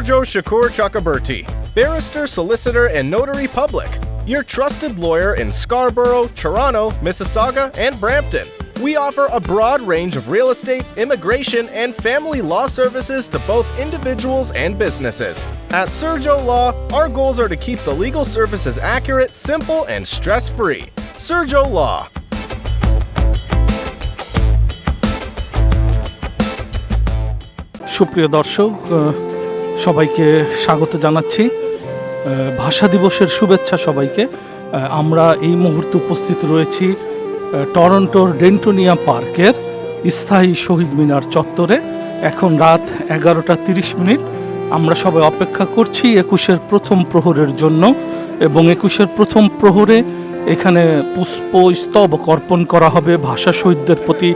Surjo Shakur Chakraborty, barrister, solicitor, and notary public, your trusted lawyer in Scarborough, Toronto, Mississauga, and Brampton. We offer a broad range of real estate, immigration, and family law services to both individuals and businesses. At Surjo Law, our goals are to keep the legal services accurate, simple, and stress-free. Surjo Law. সুপ্রিয় দর্শক, সবাইকে স্বাগত জানাচ্ছি। ভাষা দিবসের শুভেচ্ছা সবাইকে। আমরা এই মুহূর্তে উপস্থিত রয়েছি টরন্টোর ডেন্টোনিয়া পার্কের স্থায়ী শহীদ মিনার চত্বরে। এখন রাত 11:30। আমরা সবাই অপেক্ষা করছি 21-এর প্রথম প্রহরের জন্য, এবং 21-এর প্রথম প্রহরে এখানে পুষ্পস্তবক অর্পণ করা হবে, ভাষা শহীদদের প্রতি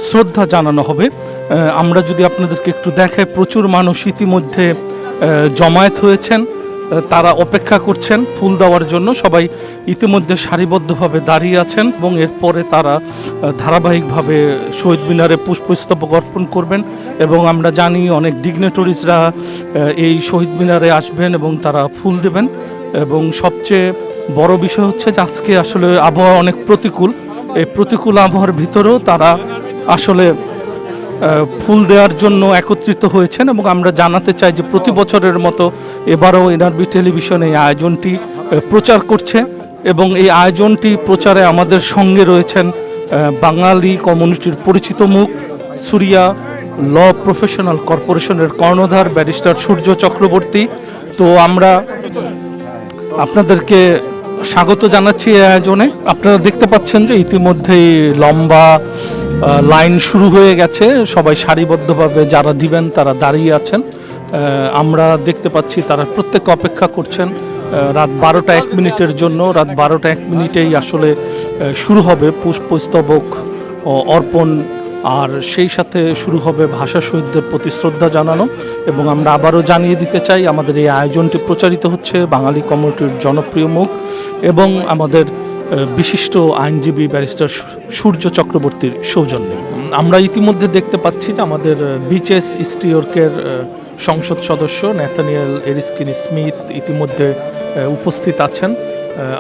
শ্রদ্ধা জানানো হবে। আমরা যদি আপনাদেরকে একটু দেখাই, প্রচুর মানুষ ইতিমধ্যে জমায়েত হয়েছেন, তারা অপেক্ষা করছেন ফুল দেওয়ার জন্য। সবাই ইতিমধ্যে সারিবদ্ধভাবে দাঁড়িয়ে আছেন এবং এরপরে তারা ধারাবাহিকভাবে শহীদ মিনারে পুষ্পস্তবক অর্পণ করবেন। এবং আমরা জানি অনেক ডিগনেটরিজরা এই শহীদ মিনারে আসবেন এবং তারা ফুল দেবেন। এবং সবচেয়ে বড় বিষয় হচ্ছে যে আজকে আসলে আবহাওয়া অনেক প্রতিকূল। এই প্রতিকূল আবহাওয়ার ভিতরেও তারা আসলে ফুল দেওয়ার জন্য একত্রিত হয়েছেন। এবং আমরা জানাতে চাই যে প্রতি বছরের মতো এবারও এনআরবি টেলিভিশন এই আয়োজনটি প্রচার করছে, এবং এই আয়োজনটি প্রচারে আমাদের সঙ্গে রয়েছেন বাঙালি কমিউনিটির পরিচিত মুখ, সুরিয়া ল প্রফেশনাল কর্পোরেশনের কর্ণধার ব্যারিস্টার সূর্য চক্রবর্তী। তো আমরা আপনাদেরকে স্বাগত জানাচ্ছি এই আয়োজনে। আপনারা দেখতে পাচ্ছেন যে ইতিমধ্যেই লম্বা লাইন শুরু হয়ে গেছে, সবাই সারিবদ্ধভাবে যারা দিবেন তারা দাঁড়িয়ে আছেন। আমরা দেখতে পাচ্ছি তারা প্রত্যেক অপেক্ষা করছেন রাত 12:01 জন্য। রাত 12:01 আসলে শুরু হবে পুষ্পস্তবক অর্পণ, আর সেই সাথে শুরু হবে ভাষা শহীদদের প্রতি শ্রদ্ধা জানানো। এবং আমরা আবারও জানিয়ে দিতে চাই, আমাদের এই আয়োজনটি প্রচারিত হচ্ছে বাঙালি কমিউনিটির জনপ্রিয় মুখ এবং আমাদের বিশিষ্ট আইনজীবী ব্যারিস্টার সূর্য চক্রবর্তীর সৌজন্যে। আমরা ইতিমধ্যে দেখতে পাচ্ছি যে আমাদের বিচেস ইস্ট ইয়র্কের সংসদ সদস্য ন্যাথানিয়েল এরিস্কিন স্মিথ ইতিমধ্যে উপস্থিত আছেন।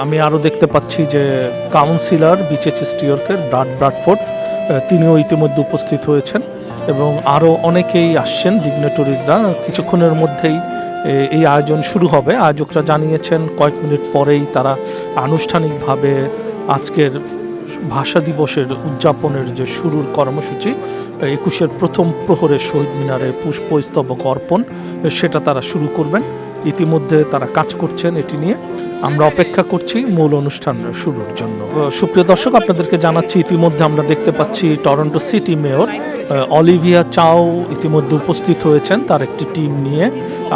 আমি আরও দেখতে পাচ্ছি যে কাউন্সিলর বিচেস ইস্ট ইয়র্কের ব্রাডফোর্ড, তিনিও ইতিমধ্যে উপস্থিত হয়েছেন, এবং আরও অনেকেই আসছেন ডিগনেটরিজরা। কিছুক্ষণের মধ্যেই এই আয়োজন শুরু হবে। আয়োজকরা জানিয়েছেন কয়েক মিনিট পরেই তারা আনুষ্ঠানিকভাবে আজকের ভাষা দিবসের উদযাপনের যে শুরুর কর্মসূচি 21-এর প্রথম প্রহরে শহীদ মিনারে পুষ্পস্তবক অর্পণ, সেটা তারা শুরু করবেন। ইতিমধ্যে তারা কাজ করছেন এটি নিয়ে। আমরা অপেক্ষা করছি মূল অনুষ্ঠান শুরুর জন্য। সুপ্রিয় দর্শক, আপনাদেরকে জানাচ্ছি ইতিমধ্যে আমরা দেখতে পাচ্ছি টরন্টো সিটি মেয়র অলিভিয়া চাও ইতিমধ্যে উপস্থিত হয়েছেন তার একটি টিম নিয়ে।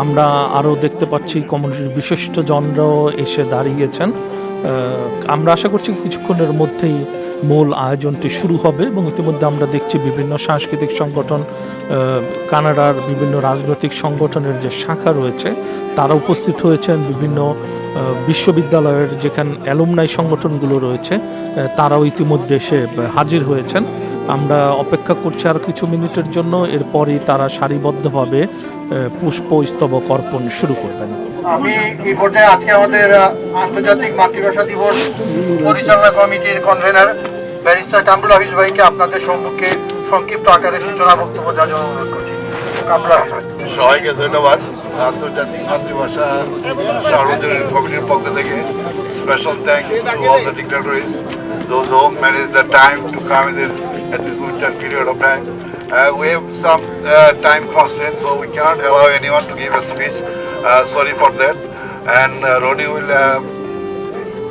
আমরা আরও দেখতে পাচ্ছি কমিউনিটির বিশিষ্ট জনরাও এসে দাঁড়িয়েছেন। আমরা আশা করছি কিছুক্ষণের মধ্যেই মূল আয়োজনটি শুরু হবে। এবং ইতিমধ্যে আমরা দেখছি বিভিন্ন সাংস্কৃতিক সংগঠন, কানাডার বিভিন্ন রাজনৈতিক সংগঠনের যে শাখা রয়েছে তারা উপস্থিত হয়েছেন। বিভিন্ন বিশ্ববিদ্যালয়ের যেখানে অ্যালুমনাই সংগঠনগুলো রয়েছে তারাও ইতিমধ্যে এসে হাজির হয়েছেন। আমরা অপেক্ষা করছি আর কিছু মিনিটের জন্য, এরপরই তারা সারিবদ্ধভাবে পুষ্পস্তবক অর্পণ শুরু করবেন। আমি এই পর্যায়ে আজকে আমাদের আন্তর্জাতিক মাতৃভাষা দিবস পরিচালনা কমিটির কনভেনার ব্যারিস্টার কামরুল হাফিজ ভাইকে আপনাদের সম্মুখে সংক্ষিপ্ত আকারে সূচনা বক্তব্য দেওয়ার জন্য অনুরোধ করছি। কামরুল হাফিজ ভাই। সবাইকে ধন্যবাদ। আন্তর্জাতিক মাতৃভাষা সার্বজনীন কমিটির পক্ষ থেকে special thanks to all the dignitaries, those who managed the time to come at this winter period of time. We have some time constraints, so we cannot allow anyone to give a speech. Sorry for that. And Ronnie will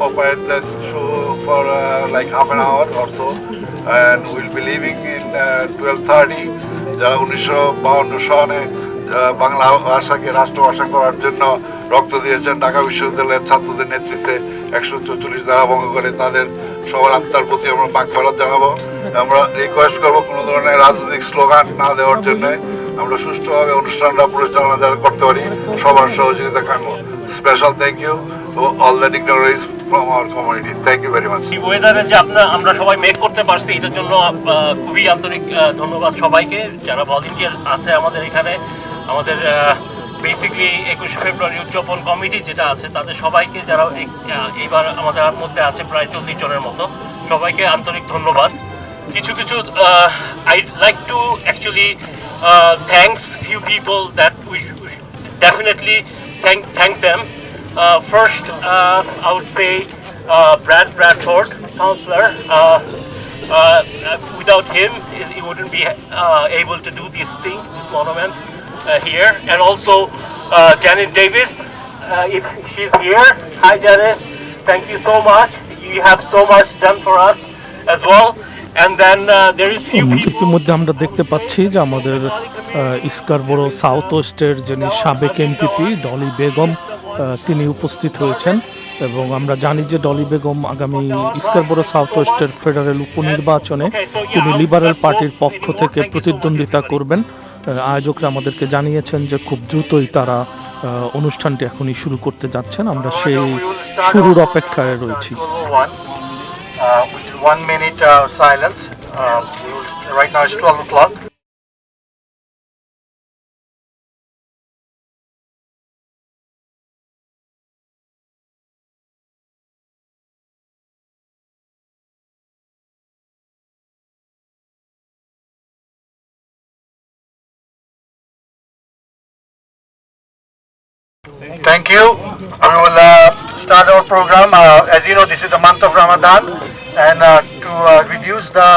operate this show for like half an hour or so, and we'll be leaving in 12:30. যারা 1952 সনে বাংলা ভাষাকে রাষ্ট্রভাষা করার জন্য রক্ত দিয়েছেন, ঢাকা বিশ্ববিদ্যালয়ের ছাত্রদের নেতৃত্বে 144 ধারা ভঙ্গ করে তাদের সবার আত্মার প্রতি আমরা মাগফিরাত জানাবো। আমরা রিকোয়েস্ট করবো কোনো ধরনের রাজনৈতিক স্লোগান না দেওয়ার জন্য। আমরা সুষ্ঠুভাবে অনুষ্ঠানটা পরিচালনা যারা করতে পারি সবার সহযোগিতা কামনা। Special thank you all the dignitaries from our community. Thank you very much. এই ওয়েদারে যে আমরা সবাই মেক করতে পারছি এটার জন্য খুবই আন্তরিক ধন্যবাদ সবাইকে যারা ভলান্টিয়ার আছে আমাদের এখানে। আমাদের বেসিক্যালি 21শে ফেব্রুয়ারি উদযাপন কমিটি যেটা আছে তাদের সবাইকে যারা এইবার আমাদের মধ্যে আছে প্রায় 40 জনের মতো সবাইকে আন্তরিক ধন্যবাদ। কিছু I'd like to actually thanks few people that we definitely thank them. First, I would say Brad Bradford, counselor. Without him, he wouldn't be able to do this monument here. And also Janet Davis, if she's here. Hi Janet, thank you so much. You have so much done for us as well. And then there is few people. ইতিমধ্যে আমরা দেখতে পাচ্ছি যে আমাদের Scarborough south ওয়েস্টের যিনি সাবেক MPP Dolly Begum তিনি উপস্থিত হয়েছেন এবং আমরা জানি যে ডলি বেগম আগামী স্কারবোরো সাউথ ওয়েস্টের ফেডারেল উপনির্বাচনে তিনি লিবারেল পার্টির পক্ষ থেকে প্রতিদ্বন্দ্বিতা করবেন। আয়োজকরা আমাদেরকে জানিয়েছেন যে খুব দ্রুতই তারা অনুষ্ঠানটি এখনই শুরু করতে যাচ্ছেন। আমরা সেই শুরুর অপেক্ষায় রয়েছি। 1 minute silence. Right now it's 12 o'clock. Thank you. We will start our program. As you know, this is the month of Ramadan, and to reduce the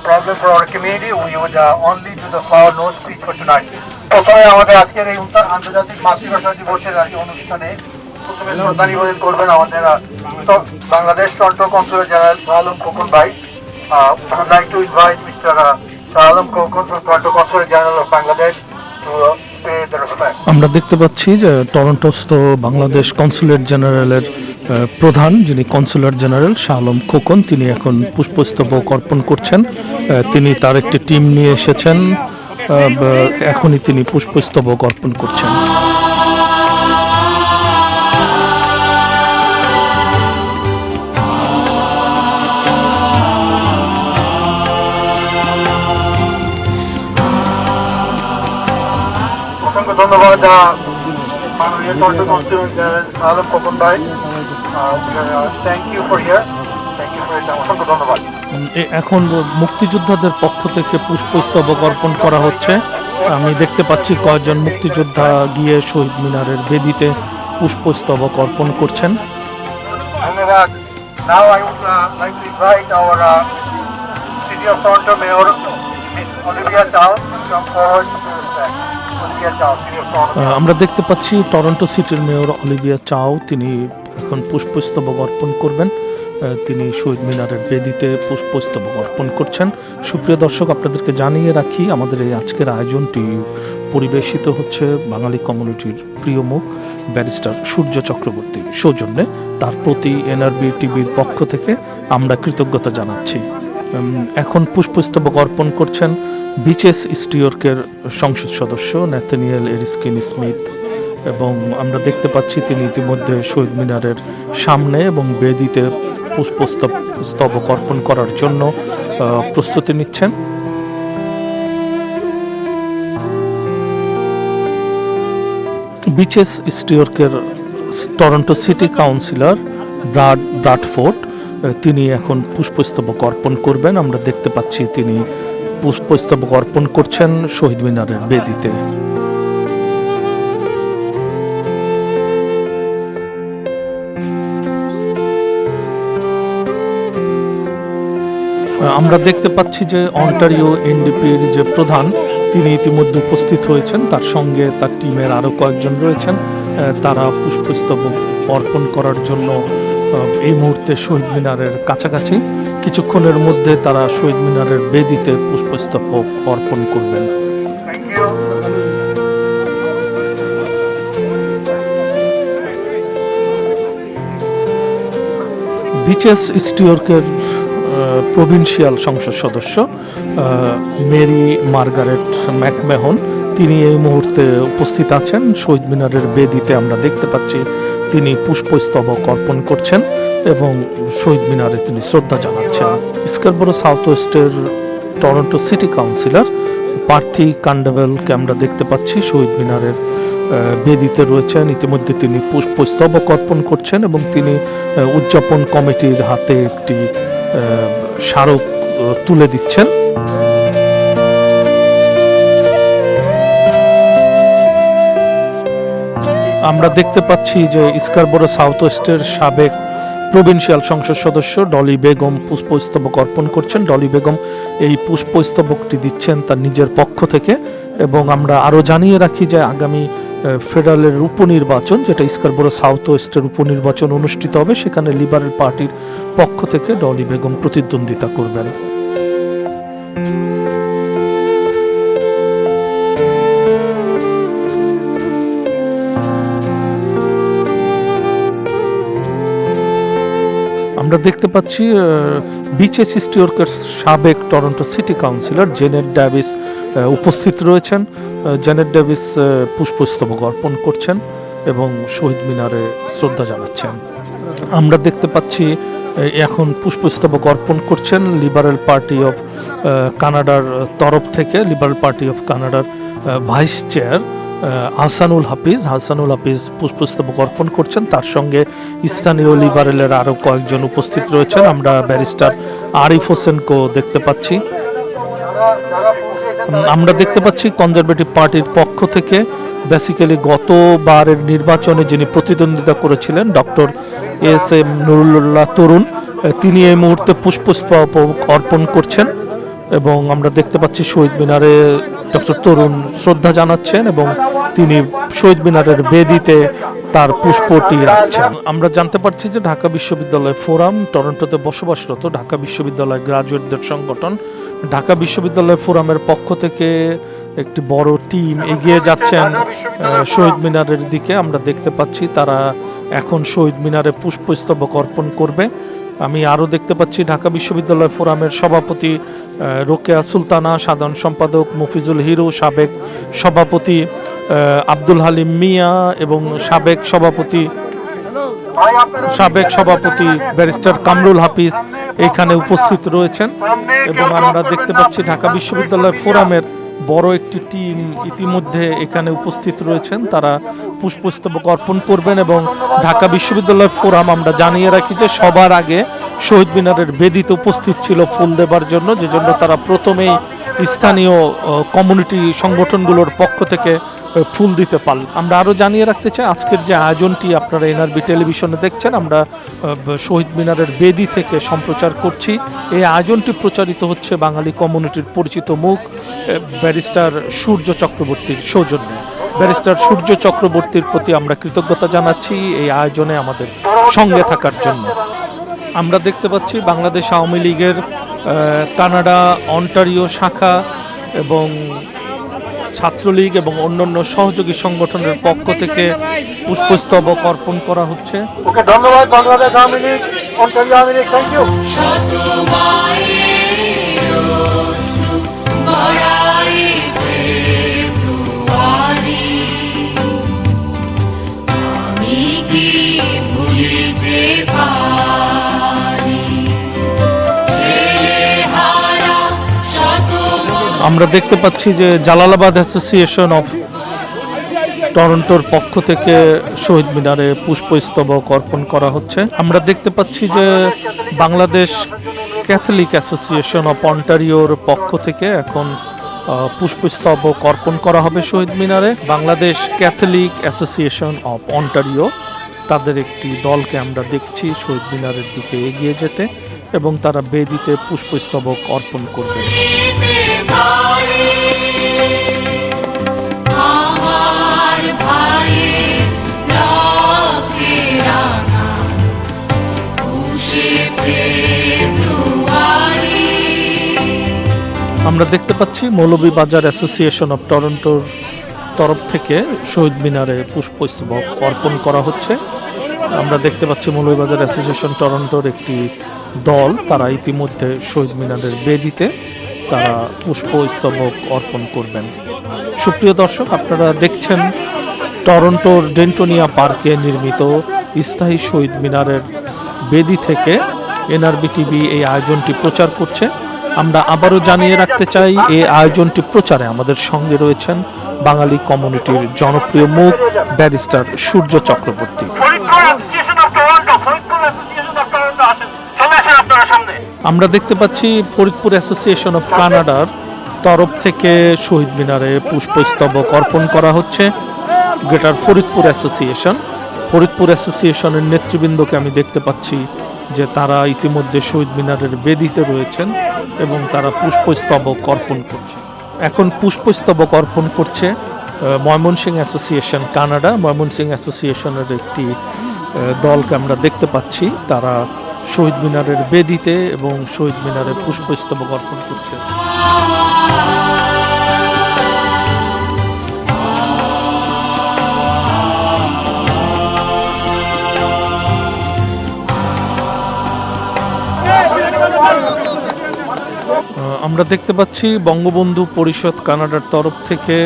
problem for our community, we would only do the flower no speech for tonight. প্রথমে আমাদের আজকের এই আন্তর্জাতিক মাতৃভাষা দিবসের অনুষ্ঠানে প্রথমে শ্রদ্ধা নিবেদন করবেন আমাদের Bangladesh Toronto consulate general Shah Alam Khokon ভাই। I'd like to invite Mr. Shah Alam Khokon from Toronto Consulate General of Bangladesh to pay the respect. আমরা দেখতে পাচ্ছি যে টরন্টোস্থ বাংলাদেশ কনসুলেট জেনারেলের প্রধান যিনি কনসুলেট জেনারেল শাহ আলম খোকন তিনি এখন পুষ্পস্তবক অর্পণ করছেন। তিনি তার একটি টিম নিয়ে এসেছেন, এখনই তিনি পুষ্পস্তবক অর্পণ করছেন। অসংখ্য ধন্যবাদ মাননীয় Toronto consulate general Shah Alam Khokon ভাই। Thank you for here, thank you for এটা, অসংখ্য ধন্যবাদ। এখন মুক্তিযোদ্ধাদের পক্ষ থেকে পুষ্পস্তবক অর্পণ করা হচ্ছে। আমি দেখতে পাচ্ছি কয়েকজন মুক্তিযোদ্ধা গিয়ে শহীদ মিনারের বেদিতে পুষ্পস্তবক অর্পণ করছেন। ধন্যবাদ। Now I would like to invite our City of Toronto Mayor, Ms. Olivia Chow, to come forward to respect. Olivia Chow, City of Toronto. আমরা দেখতে পাচ্ছি টরন্টো সিটির মেয়র অলিভিয়া চাও তিনি এখন পুষ্পস্তবক অর্পণ করবেন। তিনি শহীদ মিনারের বেদিতে পুষ্পস্তবক অর্পণ করছেন। সুপ্রিয় দর্শক, আপনাদেরকে জানিয়ে রাখি আমাদের এই আজকের আয়োজনটি পরিবেশিত হচ্ছে বাঙালি কমিউনিটির প্রিয় মুখ ব্যারিস্টার সূর্য চক্রবর্তী সৌজন্যে। তার প্রতি এনআরবি টিভির পক্ষ থেকে আমরা কৃতজ্ঞতা জানাচ্ছি। এখন পুষ্পস্তবক অর্পণ করছেন বিচেস ইস্টিওর্কের সংসদ সদস্য ন্যাথানিয়েল এরিস্কিন স্মিথ এবং আমরা দেখতে পাচ্ছি তিনি ইতিমধ্যে শহীদ মিনারের সামনে এবং বেদিতে পুষ্পস্তবক অর্পণ করার জন্য প্রস্তুতি নিচ্ছেন। বিচেস ইস্টিওর্কের টরন্টো সিটি কাউন্সিলর ব্রাডফোর্ড তিনি এখন পুষ্পস্তবক অর্পণ করবেন। আমরা দেখতে পাচ্ছি তিনি পুষ্পস্তবক অর্পণ করছেন শহীদ মিনারের বেদিতে। আমরা দেখতে পাচ্ছি যে অন্টারিও এনডিপির যে প্রধান তিনি ইতিমধ্যে উপস্থিত হয়েছেন, তার সঙ্গে তার টিমের আরও কয়েকজন রয়েছেন। তারা পুষ্পস্তবক অর্পণ করার জন্য এই মুহূর্তে শহীদ মিনারের কাছাকাছি। কিছুক্ষণের মধ্যে তারা শহীদ মিনারের বেদিতে পুষ্পস্তবক অর্পণ করবেন। বিচেস ইস্টিওর্কের প্রভিন্সিয়াল সংসদ সদস্য মেরি মার্গারেট ম্যাকমেহন তিনি এই মুহূর্তে উপস্থিত আছেন শহীদ মিনারের বেদিতে। আমরা দেখতে পাচ্ছি তিনি পুষ্পস্তবক অর্পণ করছেন এবং শহীদ মিনারে তিনি শ্রদ্ধা জানাচ্ছেন। স্কারবোরো সাউথ ওয়েস্টের টরন্টো সিটি কাউন্সিলর পার্থী কান্ডাবেলকে আমরা দেখতে পাচ্ছি শহীদ মিনারের বেদিতে রয়েছেন। ইতিমধ্যে তিনি পুষ্পস্তবক অর্পণ করছেন এবং তিনি উদযাপন কমিটির হাতে একটি স্মারক তুলে দিচ্ছেন। আমরা দেখতে পাচ্ছি যে স্কারবোরো সাউথ ওয়েস্টের সাবেক প্রভিন্সিয়াল সংসদ সদস্য ডলি বেগম পুষ্পস্তবক অর্পণ করছেন। ডলি বেগম এই পুষ্পস্তবকটি দিচ্ছেন তার নিজের পক্ষ থেকে। এবং আমরা আরও জানিয়ে রাখি যে আগামী ফেডারেলের উপনির্বাচন, যেটা স্কারবোরো সাউথ ওয়েস্টের উপনির্বাচন অনুষ্ঠিত হবে, সেখানে লিবারেল পার্টির পক্ষ থেকে ডলি বেগম প্রতিদ্বন্দ্বিতা করবেন। আমরা দেখতে পাচ্ছি বিচেস স্টিওর্কের সাবেক টরন্টো সিটি কাউন্সিলর জেনেট ডেভিস উপস্থিত রয়েছেন। জেনেট ডেভিস পুষ্পস্তবক অর্পণ করছেন এবং শহীদ মিনারে শ্রদ্ধা জানাচ্ছেন। আমরা দেখতে পাচ্ছি এখন পুষ্পস্তবক অর্পণ করছেন লিবারেল পার্টি অফ কানাডার তরফ থেকে, লিবারেল পার্টি অফ কানাডার ভাইস চেয়ার হাসানুল হাফিজ পুষ্পস্তবক অর্পণ করছেন। তার সঙ্গে স্থানীয় লিবারেলের আরও কয়েকজন উপস্থিত রয়েছেন। আমরা ব্যারিস্টার আরিফ হোসেনকেও দেখতে পাচ্ছি। আমরা দেখতে পাচ্ছি কনজারভেটিভ পার্টির পক্ষ থেকে বেসিক্যালি গতবারের নির্বাচনে যিনি প্রতিদ্বন্দ্বিতা করেছিলেন ডক্টর এস.এম. নুরুল্লাহ তরুণ, তিনি এই মুহূর্তে পুষ্পস্তবক অর্পণ করছেন এবং আমরা দেখতে পাচ্ছি শহীদ মিনারে ডক্টর তরুণ শ্রদ্ধা জানাচ্ছেন এবং তিনি শহীদ মিনারের বেদিতে তার পুষ্পটি রাখছেন। আমরা জানতে পারছি যে ঢাকা বিশ্ববিদ্যালয় ফোরাম, টরন্টোতে বসবাসরত ঢাকা বিশ্ববিদ্যালয় গ্রাজুয়েটদের সংগঠন, ঢাকা বিশ্ববিদ্যালয় ফোরামের পক্ষ থেকে একটি বড় টিম এগিয়ে যাচ্ছেন শহীদ মিনারের দিকে। আমরা দেখতে পাচ্ছি তারা এখন শহীদ মিনারে পুষ্পস্তবক অর্পণ করবে। আমি আরও দেখতে পাচ্ছি ঢাকা বিশ্ববিদ্যালয় ফোরামের সভাপতি রোকেয়া সুলতানা, সাধারণ সম্পাদক মফিজুল হিরো, সাবেক সভাপতি আব্দুল হালিম মিয়া এবং সাবেক সভাপতি ব্যারিস্টার কামরুল হাফিজ এখানে উপস্থিত রয়েছেন। এবং আমরা দেখতে পাচ্ছি ঢাকা বিশ্ববিদ্যালয় ফোরামের বড় একটি টিম ইতিমধ্যে এখানে উপস্থিত রয়েছেন। তারা পুষ্পস্তবক অর্পণ করবেন এবং ঢাকা বিশ্ববিদ্যালয় ফোরাম, আমরা জানিয়ে রাখি যে সবার আগে শহীদ মিনারের বেদিতে উপস্থিত ছিল ফুল দেবার জন্য, যে জন্য তারা প্রথমেই স্থানীয় কমিউনিটি সংগঠনগুলোর পক্ষ থেকে ফুল দিতে পারল। আমরা আরও জানিয়ে রাখতে চাই আজকের যে আয়োজনটি আপনারা এনআরবি টেলিভিশনে দেখছেন, আমরা শহীদ মিনারের বেদি থেকে সম্প্রচার করছি। এই আয়োজনটি প্রচারিত হচ্ছে বাঙালি কমিউনিটির পরিচিত মুখ ব্যারিস্টার সূর্য চক্রবর্তীর সৌজন্যে। ব্যারিস্টার সূর্য চক্রবর্তীর প্রতি আমরা কৃতজ্ঞতা জানাচ্ছি এই আয়োজনে আমাদের সঙ্গে থাকার জন্য। আমরা দেখতে পাচ্ছি বাংলাদেশ আওয়ামী লীগের কানাডা অন্টারিও শাখা এবং ছাত্রলীগ এবং অন্যান্য সহযোগী সংগঠনের পক্ষ থেকে পুষ্পস্তবক অর্পণ করা হচ্ছে। ওকে ধন্যবাদ Bangladesh Awami League, Ontario Awami League, thank you. আমরা দেখতে পাচ্ছি যে জালালাবাদ অ্যাসোসিয়েশন অফ টরন্টোর পক্ষ থেকে শহীদ মিনারে পুষ্পস্তবক অর্পণ করা হচ্ছে। আমরা দেখতে পাচ্ছি যে বাংলাদেশ ক্যাথলিক অ্যাসোসিয়েশন অফ অন্টারিওর পক্ষ থেকে এখন পুষ্পস্তবক অর্পণ করা হবে শহীদ মিনারে। Bangladesh Catholic association of Ontario তাদের একটি দলকে আমরা দেখছি শহীদ মিনারের দিকে এগিয়ে যেতে এবং তারা বেদিতে পুষ্পস্তবক অর্পণ করবে। আমরা দেখতে পাচ্ছি মৌলভীবাজার অ্যাসোসিয়েশন অফ টরন্টোর তরফ থেকে শহীদ মিনারে পুষ্পস্তবক অর্পণ করা হচ্ছে। আমরা দেখতে পাচ্ছি মৌলভীবাজার অ্যাসোসিয়েশন টরন্টোর একটি দল, তারা ইতিমধ্যে শহীদ মিনারের বেদিতে তারা পুষ্পস্তবক অর্পণ করবেন। সুপ্রিয় দর্শক, আপনারা দেখছেন টরন্টোর ডেন্টোনিয়া পার্কে নির্মিত স্থায়ী শহীদ মিনারের বেদি থেকে এনআরবি টিভি এই আয়োজনটি প্রচার করছে। আমরা আবারও জানিয়ে রাখতে চাই এই আয়োজনটি প্রচারে আমাদের সঙ্গে রয়েছেন বাঙালি কমিউনিটির জনপ্রিয় মুখ ব্যারিস্টার সূর্য চক্রবর্তী। আমরা দেখতে পাচ্ছি ফরিদপুর অ্যাসোসিয়েশন অফ কানাডার তরফ থেকে শহীদ মিনারে পুষ্পস্তবক অর্পণ করা হচ্ছে। গ্রেটার ফরিদপুর অ্যাসোসিয়েশনের নেতৃবৃন্দকে আমি দেখতে পাচ্ছি যে তারা ইতিমধ্যে শহীদ মিনারের বেদিতে রয়েছেন এবং তারা পুষ্পস্তবক অর্পণ করছে। এখন পুষ্পস্তবক অর্পণ করছে ময়মনসিংহ অ্যাসোসিয়েশন কানাডা। ময়মনসিংহ অ্যাসোসিয়েশনের একটি দলকে আমরা দেখতে পাচ্ছি, তারা শহীদ মিনারের বেদিতে এবং শহীদ মিনারে পুষ্পস্তবক অর্পণ করছে। আমরা দেখতে পাচ্ছি বঙ্গবন্ধু পরিষদ কানাডার তরফ থেকে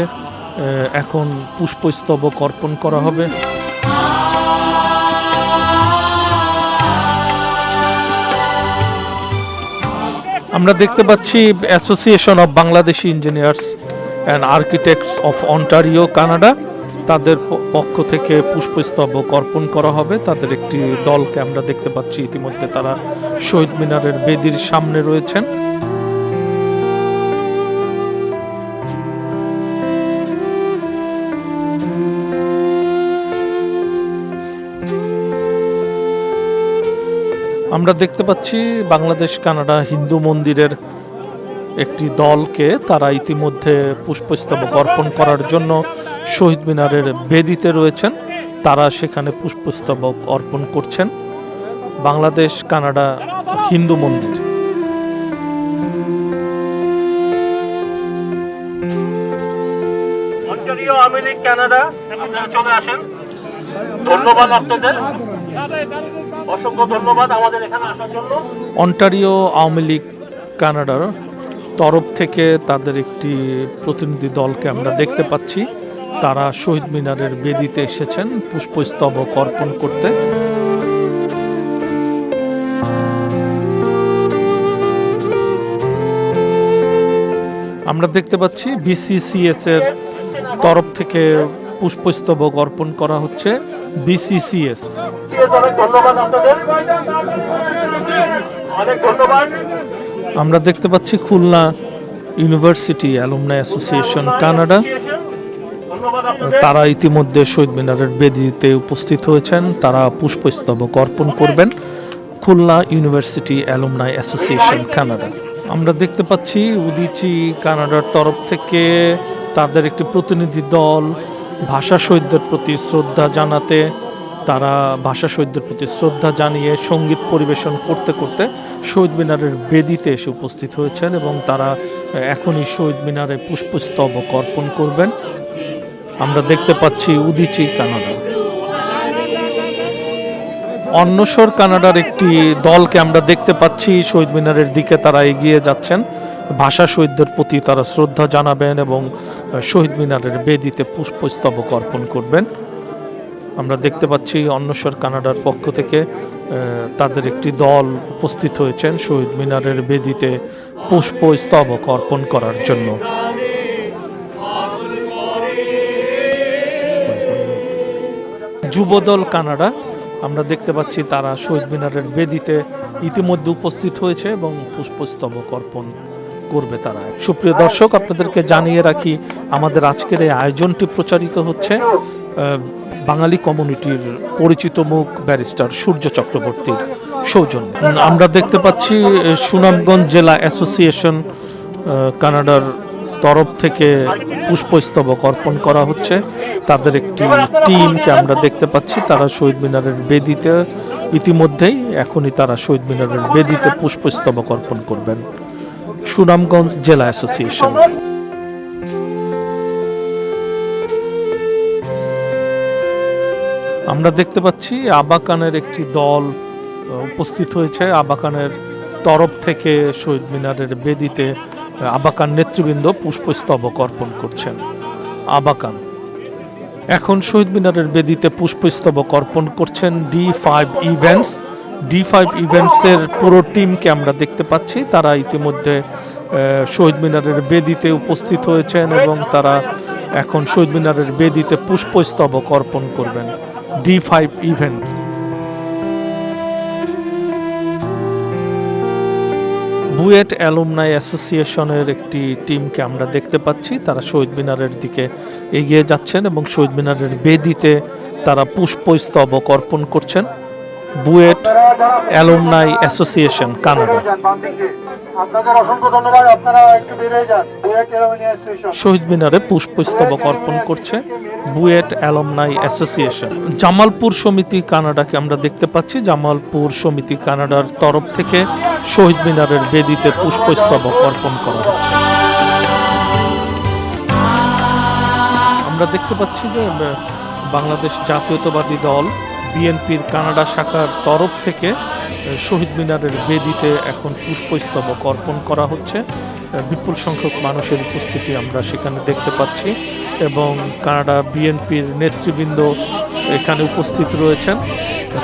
এখন পুষ্পস্তবক অর্পণ করা হবে। আমরা দেখতে পাচ্ছি association of Bangladeshi engineers and architects of Ontario Canada, তাদের পক্ষ থেকে পুষ্পস্তবক অর্পণ করা হবে। তাদের একটি দলকে আমরা দেখতে পাচ্ছি ইতিমধ্যে তারা শহীদ মিনারের বেদির সামনে রয়েছেন। আমরা দেখতে পাচ্ছি বাংলাদেশ কানাডা হিন্দু মন্দিরের একটি দলকে, তারা ইতিমধ্যে পুষ্পস্তবক অর্পণ করার জন্য শহীদ মিনারের বেদিতে রয়েছেন। তারা সেখানে পুষ্পস্তবক অর্পণ করছেন। বাংলাদেশ কানাডা হিন্দু মন্দির। অন্টারিও আওয়ামী লীগ কানাডা, আপনারা চলে আসেন। ধন্যবাদ আপনাদের, অসংখ্য ধন্যবাদ আমাদের এখানে আসার জন্য। অন্টারিও আওয়ামী লীগ কানাডার তরফ থেকে তাদের একটি প্রতিনিধি দলকে আমরা দেখতে পাচ্ছি, তারা শহীদ মিনারের বেদিতে এসেছেন পুষ্পস্তবক অর্পণ করতে। আমরা দেখতে পাচ্ছি বিসিসিএস এর তরফ থেকে পুষ্পস্তবক অর্পণ করা হচ্ছে। বিসিসিএস, আমরা দেখতে পাচ্ছি Khulna university alumni association Canada, তারা ইতিমধ্যে শহীদ মিনারের বেদিতে উপস্থিত হয়েছেন। তারা পুষ্পস্তবক অর্পণ করবেন। Khulna university alumni association Canada. আমরা দেখতে পাচ্ছি উদিচি কানাডার তরফ থেকে তাদের একটি প্রতিনিধি দল ভাষা শহীদদের প্রতি শ্রদ্ধা জানাতে, তারা ভাষা শহীদদের প্রতি শ্রদ্ধা জানিয়ে সঙ্গীত পরিবেশন করতে করতে শহীদ মিনারের বেদিতে এসে উপস্থিত হয়েছেন এবং তারা এখনই শহীদ মিনারে পুষ্পস্তবক অর্পণ করবেন। আমরা দেখতে পাচ্ছি উদিচি কানাডা। অন্নসর কানাডার একটি দলকে আমরা দেখতে পাচ্ছি শহীদ মিনারের দিকে তারা এগিয়ে যাচ্ছেন। ভাষা শহীদদের প্রতি তারা শ্রদ্ধা জানাবেন এবং শহীদ মিনারের বেদিতে পুষ্পস্তবক অর্পণ করবেন। আমরা দেখতে পাচ্ছি অন্নসর কানাডার পক্ষ থেকে তাদের একটি দল উপস্থিত হয়েছেন শহীদ মিনারের বেদিতে পুষ্পস্তবক অর্পণ করার জন্য। যুবদল কানাডা, আমরা দেখতে পাচ্ছি তারা শহীদ মিনারের বেদিতে ইতিমধ্যে উপস্থিত হয়েছে এবং পুষ্পস্তবক অর্পণ করবে তারা। সুপ্রিয় দর্শক, আপনাদেরকে জানিয়ে রাখি আমাদের আজকের এই আয়োজনটি প্রচারিত হচ্ছে বাঙালি কমিউনিটির পরিচিত মুখ ব্যারিস্টার সূর্য চক্রবর্তীর সৌজন্যে। আমরা দেখতে পাচ্ছি সুনামগঞ্জ জেলা অ্যাসোসিয়েশন কানাডার তরফ থেকে পুষ্পস্তবক অর্পণ করা হচ্ছে। তাদের একটি টিমকে আমরা দেখতে পাচ্ছি, তারা শহীদ মিনারের বেদিতে ইতিমধ্যেই এখনই তারা শহীদ মিনারের বেদিতে পুষ্পস্তবক অর্পণ করবেন। সুনামগঞ্জ জেলা অ্যাসোসিয়েশন। আমরা দেখতে পাচ্ছি আবাকানের একটি দল উপস্থিত হয়েছে। আবাকানের তরফ থেকে শহীদ মিনারের বেদিতে আবাকান নেতৃবৃন্দ পুষ্পস্তবক অর্পণ করছেন। আবাকান এখন শহীদ মিনারের বেদিতে পুষ্পস্তবক অর্পণ করছেন D5 ইভেন্টস। D5 ইভেন্টসের পুরো টিমকে আমরা দেখতে পাচ্ছি, তারা ইতিমধ্যে শহীদ মিনারের বেদিতে উপস্থিত হয়েছেন এবং তারা এখন শহীদ মিনারের বেদিতে পুষ্পস্তবক অর্পণ করবেন। D5 event. বুয়েট অ্যালুমনাই অ্যাসোসিয়েশনের একটি টিমকে আমরা দেখতে পাচ্ছি, তারা শহীদ মিনারের দিকে এগিয়ে যাচ্ছেন এবং শহীদ মিনারের বেদিতে তারা পুষ্পস্তবক অর্পণ করছেন। BUET alumni association, Canada. আপনাদের অসংখ্য ধন্যবাদ, আপনারা একটু বের হয়ে যান। বুয়েট অ্যালুমনাই অ্যাসোসিয়েশন শহীদ মিনারে পুষ্পস্তবক অর্পণ করছে বুয়েট অ্যালুমনাই অ্যাসোসিয়েশন। জামালপুর সমিতি কানাডাকে আমরা দেখতে পাচ্ছি। জামালপুর সমিতি কানাডার তরফ থেকে শহীদ মিনারের বেদিতে পুষ্পস্তবক অর্পণ করা হচ্ছে। আমরা দেখতে পাচ্ছি যে বাংলাদেশ জাতীয়তাবাদী দল বিএনপির কানাডা শাখার তরফ থেকে শহীদ মিনারের বেদিতে এখন পুষ্পস্তবক অর্পণ করা হচ্ছে। বিপুল সংখ্যক মানুষের উপস্থিতি আমরা সেখানে দেখতে পাচ্ছি এবং কানাডা বিএনপির নেতৃবৃন্দ এখানে উপস্থিত রয়েছেন।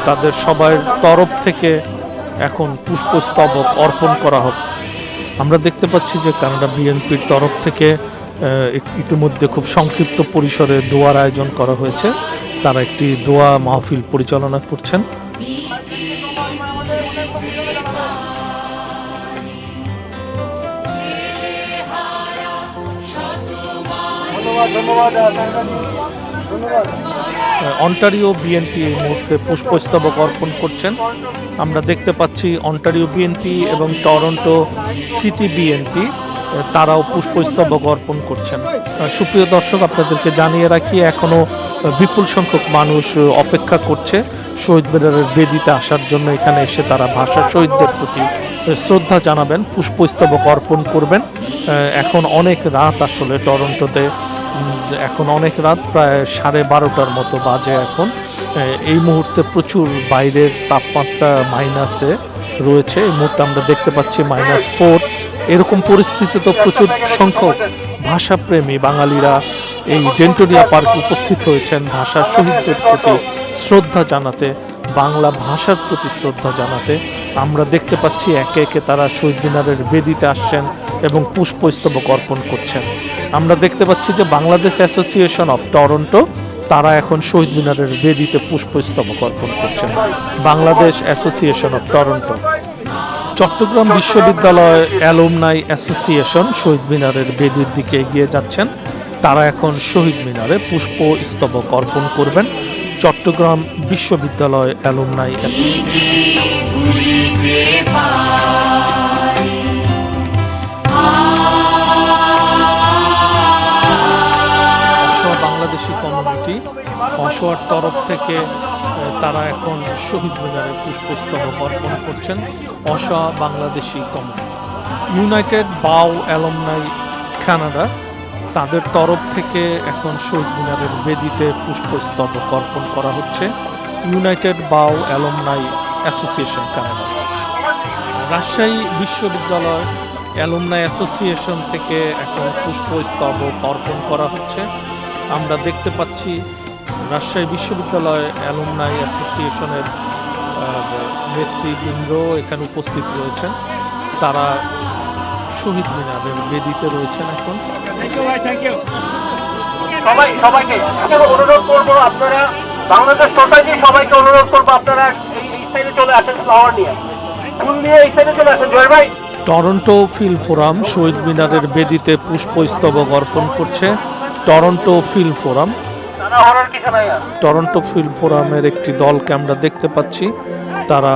তাদের সবার তরফ থেকে এখন পুষ্পস্তবক অর্পণ করা হবে। আমরা দেখতে পাচ্ছি যে কানাডা বিএনপির তরফ থেকে ইতিমধ্যে খুব সংক্ষিপ্ত পরিসরে দোয়ার আয়োজন করা হয়েছে। তারা একটি দোয়া মাহফিল পরিচালনা করছেন। অন্টারিও বিএনপি এই মুহূর্তে পুষ্পস্তবক অর্পণ করছেন। আমরা দেখতে পাচ্ছি অন্টারিও বিএনপি এবং টরন্টো সিটি বিএনপি তারাও পুষ্পস্তবক অর্পণ করছেন। সুপ্রিয় দর্শক, আপনাদেরকে জানিয়ে রাখি এখনো বিপুল সংখ্যক মানুষ অপেক্ষা করছে শহীদ মিনারের বেদিতে আসার জন্য। এখানে এসে তারা ভাষা শহীদদের প্রতি শ্রদ্ধা জানাবেন, পুষ্পস্তবক অর্পণ করবেন। এখন অনেক রাত, আসলে টরন্টোতে এখন অনেক রাত, প্রায় 12:30 মতো বাজে এখন। এই মুহূর্তে প্রচুর বাইরের তাপমাত্রা মাইনাসে রয়েছে। এই মুহূর্তে আমরা দেখতে পাচ্ছি -4। এরকম পরিস্থিতিতে প্রচুর সংখ্যক ভাষাপ্রেমী বাঙালিরা এই ডেন্টোনিয়া পার্কে উপস্থিত হয়েছেন ভাষা শহীদদের প্রতি শ্রদ্ধা জানাতে, বাংলা ভাষার প্রতি শ্রদ্ধা জানাতে। আমরা দেখতে পাচ্ছি একে একে তারা শহীদ মিনারের বেদিতে আসছেন এবং পুষ্পস্তবক অর্পণ করছেন। আমরা দেখতে পাচ্ছি যে বাংলাদেশ অ্যাসোসিয়েশন অফ টরন্টো তারা এখন শহীদ মিনারের বেদিতে পুষ্পস্তবক অর্পণ করছেন। Bangladesh association of Toronto. Chattogram বিশ্ববিদ্যালয় অ্যালুমনাই অ্যাসোসিয়েশন শহীদ মিনারের বেদির দিকে এগিয়ে যাচ্ছেন। তারা এখন শহীদ মিনারে পুষ্পস্তবক অর্পণ করবেন। চট্টগ্রাম বিশ্ববিদ্যালয় অ্যালুমনাই বাংলাদেশি কমিউনিটি অসহার তরফ থেকে তারা এখন শহীদ মিনারে পুষ্পস্তবক অর্পণ করছেন। অসহায় বাংলাদেশি কমিউনিটি। ইউনাইটেড বাউ অ্যালুমনাই কানাডা তাদের তরফ থেকে এখন শহীদ মিনারের বেদিতে পুষ্পস্তবক অর্পণ করা হচ্ছে। ইউনাইটেড বাউ অ্যালুমনাই অ্যাসোসিয়েশন কানাডা। রাজশাহী বিশ্ববিদ্যালয় অ্যালুমনাই অ্যাসোসিয়েশন থেকে এখন পুষ্পস্তবক অর্পণ করা হচ্ছে। আমরা দেখতে পাচ্ছি রাজশাহী বিশ্ববিদ্যালয় অ্যালুমনাই অ্যাসোসিয়েশনের নেতৃবৃন্দ এখানে উপস্থিত রয়েছেন। তারা শহীদ মিনারের বেদিতে রয়েছেন এখন। সবাইকে অনুরোধ করবো, আপনারা বাংলাদেশ সোসাইটি সবাইকে অনুরোধ করবো, আপনারা এই সাইডে চলে আসেন, ফ্লাওয়ার নিয়ে, ফুল নিয়ে এই সাইডে চলে আসেন। জয় ভাই। টরন্টো ফিল্ম ফোরাম শহীদ মিনারের বেদিতে পুষ্পস্তবক অর্পণ করছে। Toronto film forum, Toronto film ফোরামের একটি দলকে আমরা দেখতে পাচ্ছি। তারা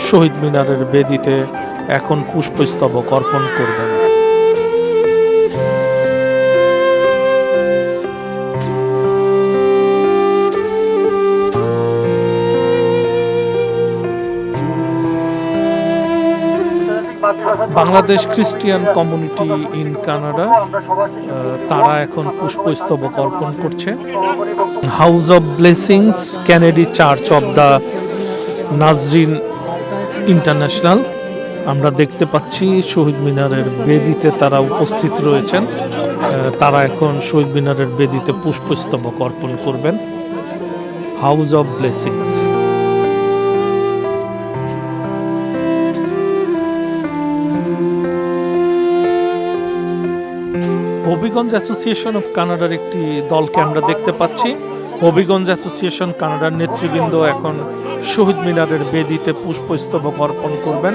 শহীদ মিনারের বেদিতে এখন পুষ্পস্তবক অর্পণ করবেন। Bangladesh Christian community in Canada তারা এখন পুষ্পস্তবক অর্পণ করছে। House of blessings Kennedy church of the Nazrin international আমরা দেখতে পাচ্ছি শহীদ মিনারের বেদিতে তারা উপস্থিত রয়েছেন। তারা এখন শহীদ মিনারের বেদিতে পুষ্পস্তবক অর্পণ করবেন। House of blessings. Habiganj association of কানাডার একটি দলকে আমরা দেখতে পাচ্ছি। হবিগঞ্জ অ্যাসোসিয়েশন কানাডার নেতৃবৃন্দ এখন শহীদ মিনারের বেদিতে পুষ্পস্তবক অর্পণ করবেন।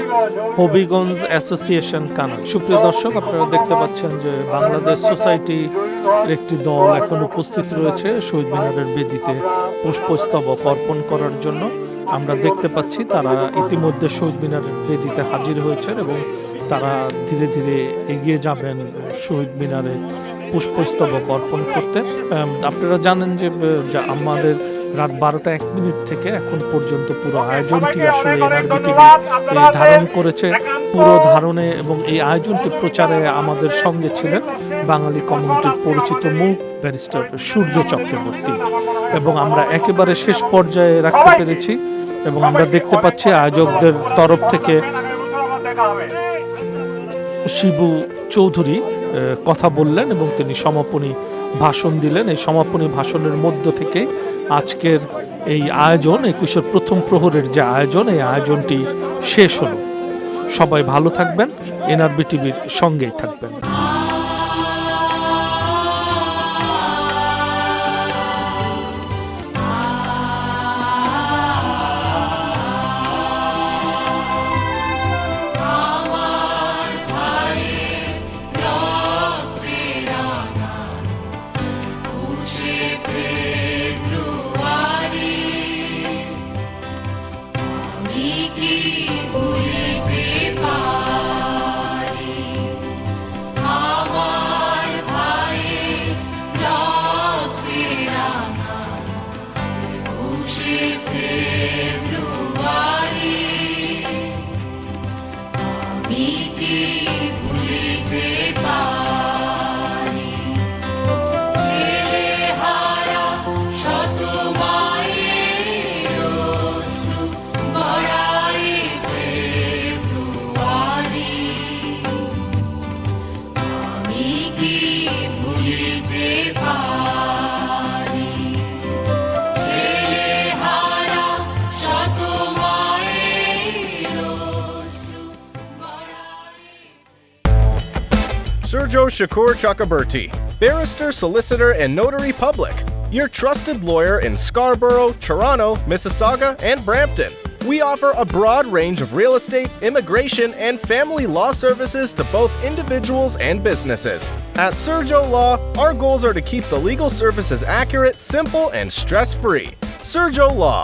Habiganj association Canada. সুপ্রিয় দর্শক, আপনারা দেখতে পাচ্ছেন যে বাংলাদেশ সোসাইটির একটি দল এখন উপস্থিত রয়েছে শহীদ মিনারের বেদিতে পুষ্পস্তবক অর্পণ করার জন্য। আমরা দেখতে পাচ্ছি তারা ইতিমধ্যে শহীদ মিনারের বেদিতে হাজির হয়েছেন এবং তারা ধীরে ধীরে এগিয়ে যাবেন শহীদ মিনারে পুষ্পস্তবক অর্পণ করতে। আপনারা জানেন যে আমাদের রাত 12টা 1 মিনিট থেকে এখন পর্যন্ত পুরো আয়োজনটি আসলে এনআরবি টিভি ধারণ করেছে। পুরো ধারণে এবং এই আয়োজনটি প্রচারে আমাদের সঙ্গে ছিলেন বাঙালি কমিউনিটির পরিচিত মুখ ব্যারিস্টার সূর্য চক্রবর্তী, এবং আমরা একেবারে শেষ পর্যায়ে রাখতে পেরেছি। এবং আমরা দেখতে পাচ্ছি আয়োজকদের তরফ থেকে শিবু চৌধুরী কথা বললেন এবং তিনি সমাপনী ভাষণ দিলেন। এই সমাপনী ভাষণের মধ্য থেকে আজকের এই আয়োজন 21-এর প্রথম প্রহরের যে আয়োজন, এই আয়োজনটি শেষ হলো। সবাই ভালো থাকবেন, এনআরবি টিভির সঙ্গেই থাকবেন। Sergio Shakur Chakraborty, barrister, solicitor, and notary public. Your trusted lawyer in Scarborough, Toronto, Mississauga, and Brampton. We offer a broad range of real estate, immigration, and family law services to both individuals and businesses. At Sergio Law, our goals are to keep the legal services accurate, simple, and stress-free. Sergio Law,